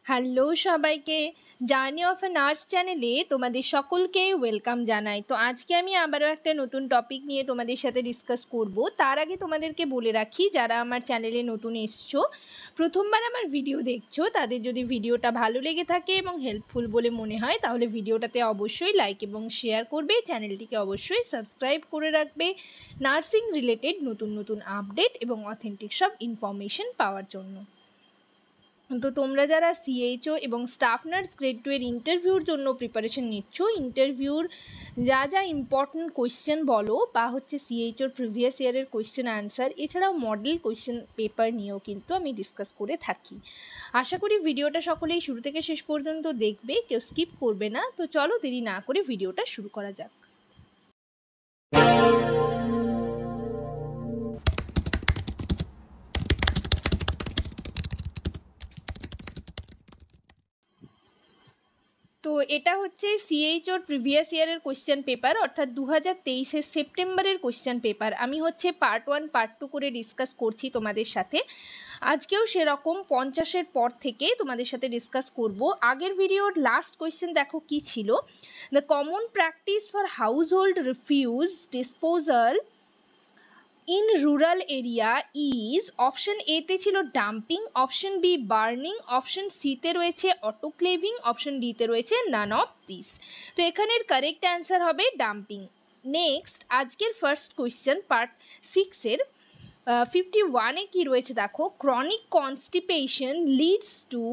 Hello সবাইকে, journey of a nurse চ্যানেলে তোমাদের সকলকে ওয়েলকাম জানাই। তো আজকে আমি আবারও একটা নতুন টপিক নিয়ে তোমাদের সাথে ডিসকাস করব। তার আগে তোমাদেরকে বলে রাখি, যারা আমার চ্যানেলে নতুন এসছো, প্রথমবার আমার ভিডিও দেখছো, তাদের যদি ভিডিওটা ভালো লেগে থাকে এবং হেল্পফুল বলে মনে হয়, তাহলে ভিডিওটাতে অবশ্যই লাইক এবং শেয়ার করবে, চ্যানেলটিকে অবশ্যই সাবস্ক্রাইব করে রাখবে নার্সিং রিলেটেড নতুন নতুন আপডেট এবং অথেন্টিক সব ইনফরমেশন পাওয়ার জন্য। তো তোমরা যারা সিএইচও এবং স্টাফ নার্স গ্রেড 2 এর ইন্টারভিউর জন্য প্রিপারেশন নিচ্ছ, ইন্টারভিউর যা যা ইম্পর্টেন্ট কোয়েশ্চেন বলো বা হচ্ছে সিএইচওর প্রিভিয়াস ইয়ারের কোয়েশ্চেন আনসার, এছাড়াও মডেল কোয়েশ্চেন পেপার নিয়েও কিন্তু আমি ডিসকাস করে থাকি। আশা করি ভিডিওটা সকলেই শুরু থেকে শেষ পর্যন্ত দেখবে, কেউ স্কিপ করবে না। তো চলো দেরি না করে ভিডিওটা শুরু করা যাক। তো এটা হচ্ছে সিএইচওর প্রিভিয়াস ইয়ারের কোয়েশ্চেন পেপার, অর্থাৎ 2023-এর সেপ্টেম্বরের কোয়েশ্চেন পেপার। আমি হচ্ছে পার্ট 1 পার্ট 2 করে ডিসকাস করছি তোমাদের সাথে। আজকেও সেরকম 50-এর পর থেকে তোমাদের সাথে ডিসকাস করব। আগের ভিডিওর লাস্ট কোয়েশ্চেন দেখো কি ছিল, the common practice for household refuse disposal in rural area is, option A তে ছিল dumping, option B burning, option C তে রয়েছে অটোক্লেভিং, অপশন ডি তে রয়েছে নান অফ দিস। তো এখানের কারেক্ট অ্যান্সার হবে ডাম্পিং। নেক্সট আজকের ফার্স্ট কোয়েশ্চেন পার্ট 6-এর 51-এ কি রয়েছে দেখো, chronic constipation leads to,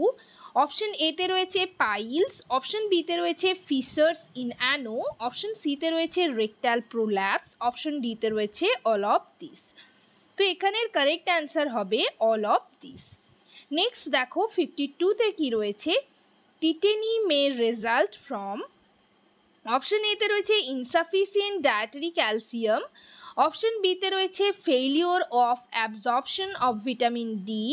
option A তে রয়েছে পাইলস, অপশন বি তে রয়েছে ফিসার্স ইন অ্যানো, অপশন সি তে রয়েছে রেকটাল প্রোল্যাপস, অপশন ডি তে রয়েছে অল অফ দিস। তো এখানের কারেক্ট অ্যান্সার হবে অল অফ দিস। নেক্সট দেখো 52-তে কি রয়েছে, tetany may result from, option A তে রয়েছে insufficient dietary calcium, option B তে রয়েছে failure of absorption of vitamin D,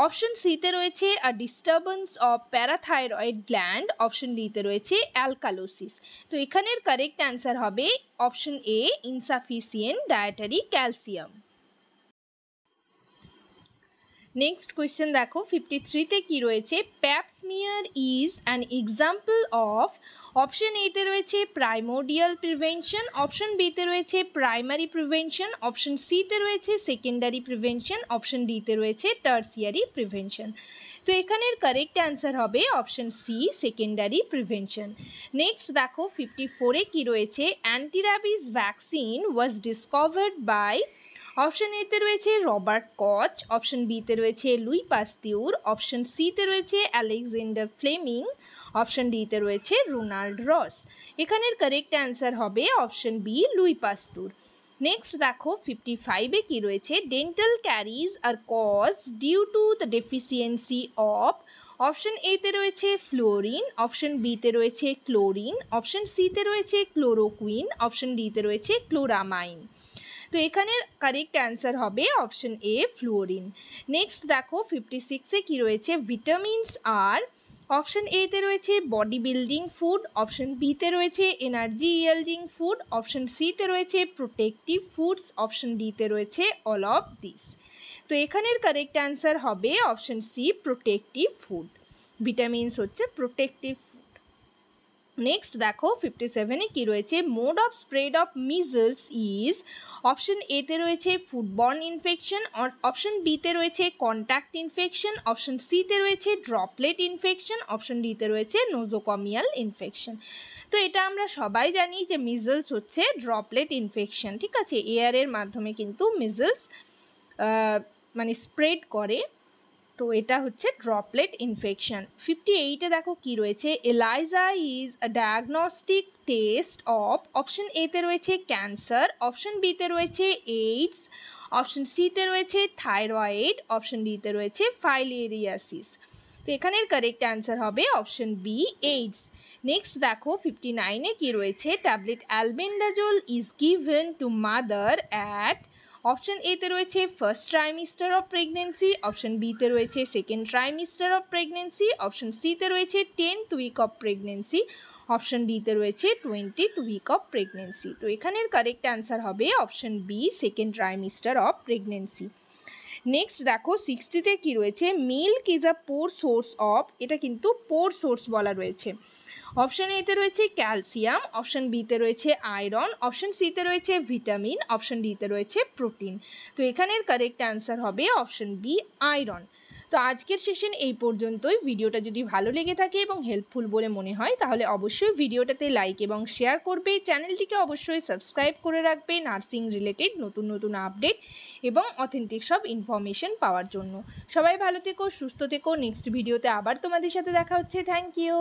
option C তে রয়েছে a disturbance of parathyroid gland, option D তে রয়েছে অ্যালকালোসিস। তো এখানের কারেক্ট অ্যান্সার হবে option A insufficient dietary calcium. Next question দেখো 53-তে কি রয়েছে, pap smear is an example of, option A তে রয়েছে প্রাইমোডিয়াল প্রিভেনশন, অপশন বি তে রয়েছে প্রাইমারি প্রিভেনশন, অপশন সি তে রয়েছে সেকেন্ডারি প্রিভেনশন, অপশন ডি তে রয়েছে টার্সিয়ারি প্রিভেনশন। তো এখানের কারেক্ট অ্যান্সার হবে option C secondary prevention. Next দেখো 54-এ কি রয়েছে, antirabies vaccine was discovered by, option A তে রয়েছে রবার্ট কচ, অপশন বি তে রয়েছে লুই পাস্তিউর, অপশন সি তে রয়েছে আলেকজান্ডার ফ্লেমিং, অপশন ডি তে রয়েছে রোনাল্ড রস। এখানের কারেক্ট অ্যান্সার হবে option B Louis Pasteur. Next দেখো 55-এ কি রয়েছে, dental caries are cause due to the deficiency of, option A তে রয়েছে ফ্লোরিন, অপশন বি তে রয়েছে ক্লোরিন, অপশন সি তে রয়েছে ক্লোরোকুইন, অপশন ডি তে রয়েছে ক্লোরামাইন। তো এখানে কারেক্ট অ্যান্সার হবে অপশন এ ফ্লুওরিন। নেক্সট দেখো 56-এ কি রয়েছে, ভিটামিনস আর, অপশন এ তে রয়েছে body building food, option B তে রয়েছে energy yielding food, option C তে রয়েছে প্রোটেক্টিভ ফুডস, অপশন ডি তে রয়েছে অল অফ দিস। তো এখানের কারেক্ট অ্যান্সার হবে option C protective food. Vitamins হচ্ছে প্রোটেক্টিভ। নেক্সট দেখো 57-এ কি রয়েছে, mode of spread of measles is, option A তে রয়েছে ফুডবর্ন ইনফেকশন, অপশন বি তে রয়েছে কন্ট্যাক্ট ইনফেকশন, অপশন সি তে রয়েছে ড্রপলেট ইনফেকশন, অপশন ডি তে রয়েছে নোজোকমিয়াল ইনফেকশন। তো এটা আমরা সবাই জানি যে মিজলস হচ্ছে ড্রপলেট ইনফেকশন, ঠিক আছে, এয়ারের মাধ্যমে কিন্তু মিজলস মানে স্প্রেড করে। তো এটা হচ্ছে ড্রপলেট ইনফেকশন। 58-এ দেখো কি রয়েছে, ELISA is a diagnostic test of, option A তে রয়েছে ক্যান্সার, অপশন বি তে রয়েছে এইডস, অপশন সি তে রয়েছে থাইরয়েড, অপশন ডি তে রয়েছে ফাইলেরিয়াসিস। তো এখানের কারেক্ট অ্যান্সার হবে অপশন বি এইডস। নেক্সট দেখো 59-এ কি রয়েছে, tablet albendazole is given to mother at, option A তে রয়েছে first trimester of pregnancy, option B তে রয়েছে second trimester of pregnancy, option C তে রয়েছে 10th week of pregnancy, option D তে রয়েছে 20th উইক অফ প্রেগনেন্সি। তো এখানের কারেক্ট অ্যান্সার হবে option B second trimester of pregnancy. Next দেখো 60তে কি রয়েছে, milk is a poor source of, এটা কিন্তু পোর সোর্স বলা রয়েছে। অপশন এতে রয়েছে ক্যালসিয়াম, অপশন বিতে রয়েছে আয়রন, অপশন সিতে রয়েছে ভিটামিন, অপশন ডিতে রয়েছে প্রোটিন। তো এখানের কারেক্ট অ্যান্সার হবে অপশন বি আয়রন। তো আজকের সেশন এই পর্যন্তই। ভিডিওটা যদি ভালো লেগে থাকে এবং হেল্পফুল বলে মনে হয় তাহলে অবশ্যই ভিডিওটাতে লাইক এবং শেয়ার করবে, চ্যানেলটিকে অবশ্যই সাবস্ক্রাইব করে রাখবে নার্সিং রিলেটেড নতুন নতুন আপডেট এবং অথেন্টিক সব ইনফরমেশন পাওয়ার জন্য। সবাই ভালো থেকো, সুস্থ থেকো। নেক্সট ভিডিওতে আবার তোমাদের সাথে দেখা হচ্ছে। Thank you.